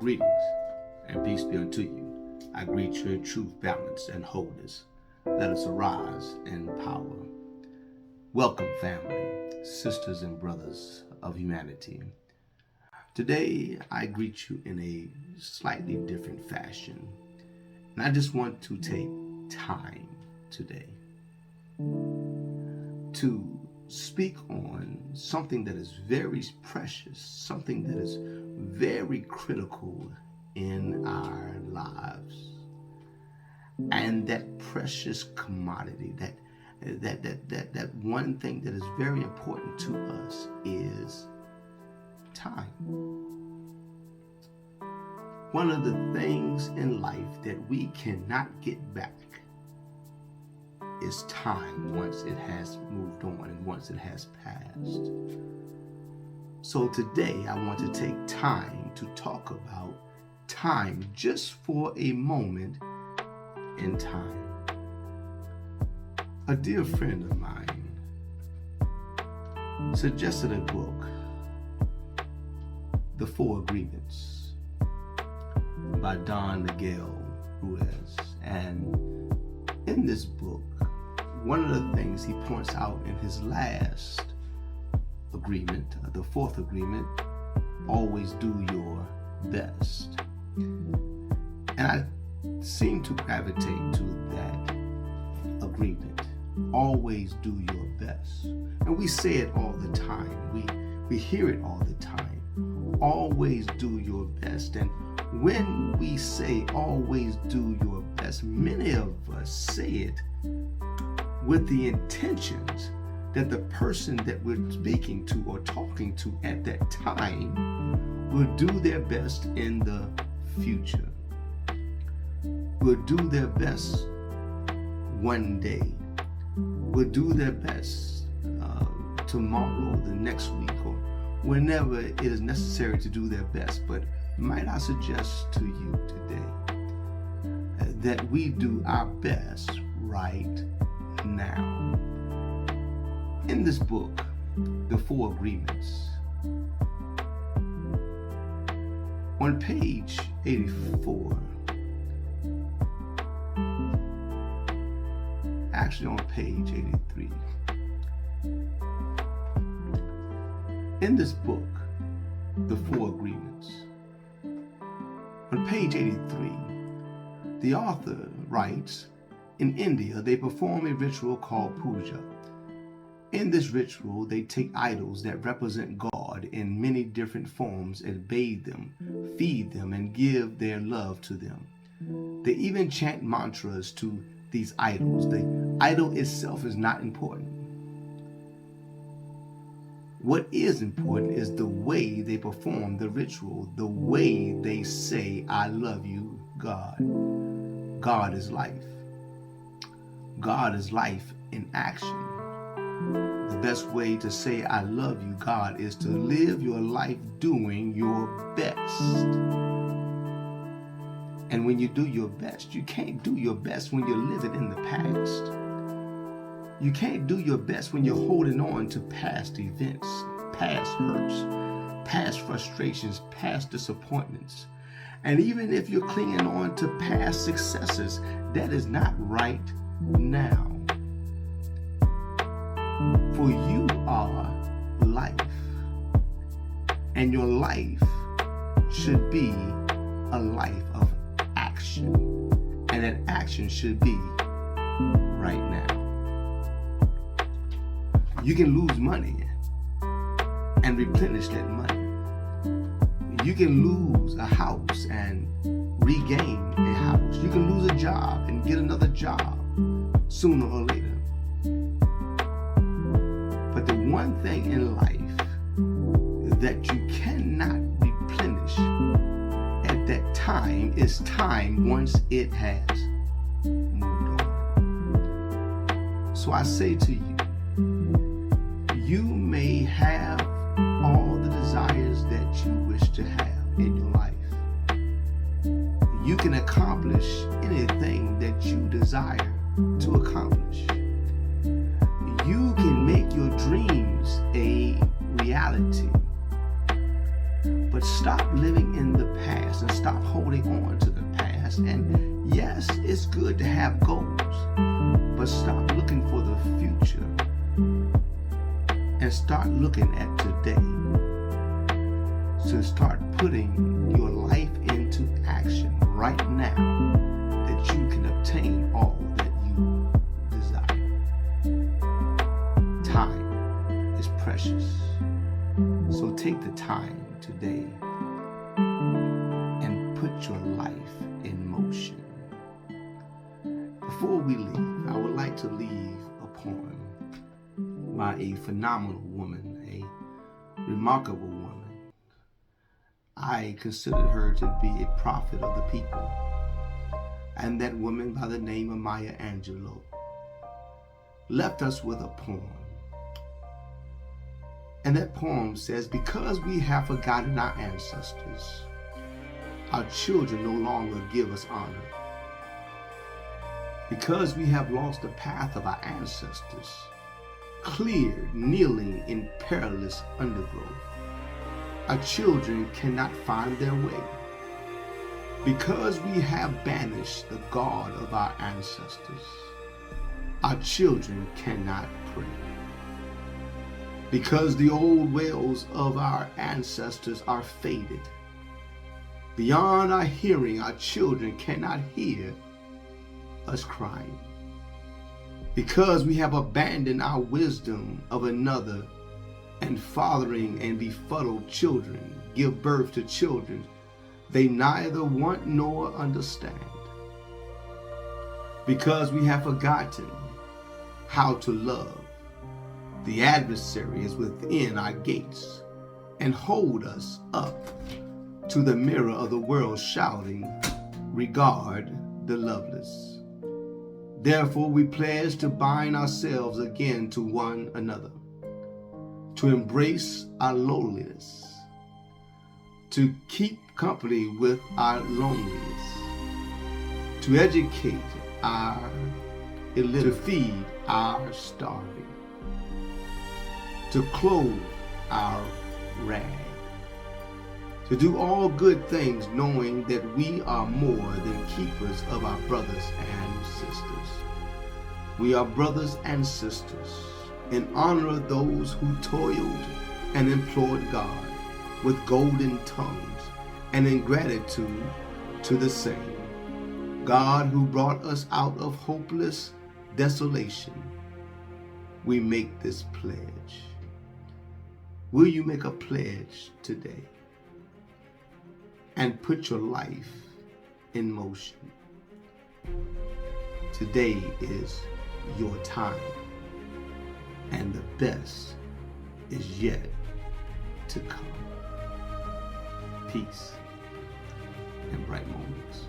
Greetings and peace be unto you. I greet you in truth, balance, and wholeness. Let us arise in power. Welcome, family, sisters and brothers of humanity. Today, I greet you in a slightly different fashion. And I just want to take time today to speak on something that is very precious, something that is very critical in our lives. And that precious commodity, that one thing that is very important to us is time. One of the things in life that we cannot get back is time once it has moved on and once it has passed. So today I want to take time to talk about time just for a moment in time. A dear friend of mine suggested a book, The 4 Agreements by Don Miguel Ruiz. And in this book, one of the things he points out in his last agreement, the 4th agreement, always do your best. And I seem to gravitate to that agreement, always do your best. And we say it all the time. We hear it all the time. Always do your best. And when we say always do your best, many of us say it with the intentions that the person that we're speaking to or talking to at that time will do their best in the future, will do their best one day, will do their best tomorrow, the next week, or whenever it is necessary to do their best. But might I suggest to you today that we do our best right now. In this book, The 4 Agreements, on page 84, actually on page 83, in this book, The 4 Agreements, on page 83, the author writes, in India, they perform a ritual called puja. In this ritual, they take idols that represent God in many different forms and bathe them, feed them, and give their love to them. They even chant mantras to these idols. The idol itself is not important. What is important is the way they perform the ritual, the way they say, I love you, God. God is life. God is life in action. The best way to say I love you, God, is to live your life doing your best. And when you do your best, you can't do your best when you're living in the past. You can't do your best when you're holding on to past events, past hurts, past frustrations, past disappointments. And even if you're clinging on to past successes, that is not right now. For you are life, and your life should be a life of action, and that action should be right now. You can lose money and replenish that money. You can lose a house and regain a house. You can lose a job and get another job sooner or later. But the one thing in life that you cannot replenish at that time is time once it has moved on. So I say to you, you may have all the desires that you wish to have in your life. You can accomplish anything that you desire to accomplish. You can make your dreams a reality. But stop living in the past and stop holding on to the past. And yes, it's good to have goals, but stop looking for the future and start looking at today. So start putting your life into action right now that you can obtain all that you desire. Time is precious. So take the time today and put your life in motion. Before we leave, I would like to leave a poem by a phenomenal woman, a remarkable woman. I considered her to be a prophet of the people, and that woman by the name of Maya Angelou left us with a poem. And that poem says, because we have forgotten our ancestors, our children no longer give us honor. Because we have lost the path of our ancestors, cleared, kneeling in perilous undergrowth, our children cannot find their way. Because we have banished the God of our ancestors, our children cannot pray. Because the old wells of our ancestors are faded, beyond our hearing, our children cannot hear us crying. Because we have abandoned our wisdom of another, and fathering and befuddled children give birth to children they neither want nor understand. Because we have forgotten how to love, the adversary is within our gates and hold us up to the mirror of the world, shouting, regard the loveless. Therefore we pledge to bind ourselves again to one another, to embrace our loneliness, to keep company with our loneliness, to educate our illiterate, to feed our starving, to clothe our rag, to do all good things, knowing that we are more than keepers of our brothers and sisters. We are brothers and sisters, in honor of those who toiled and implored God with golden tongues, and in gratitude to the same God who brought us out of hopeless desolation. We make this pledge. Will you make a pledge today and put your life in motion? Today is your time, and the best is yet to come. Peace and bright moments.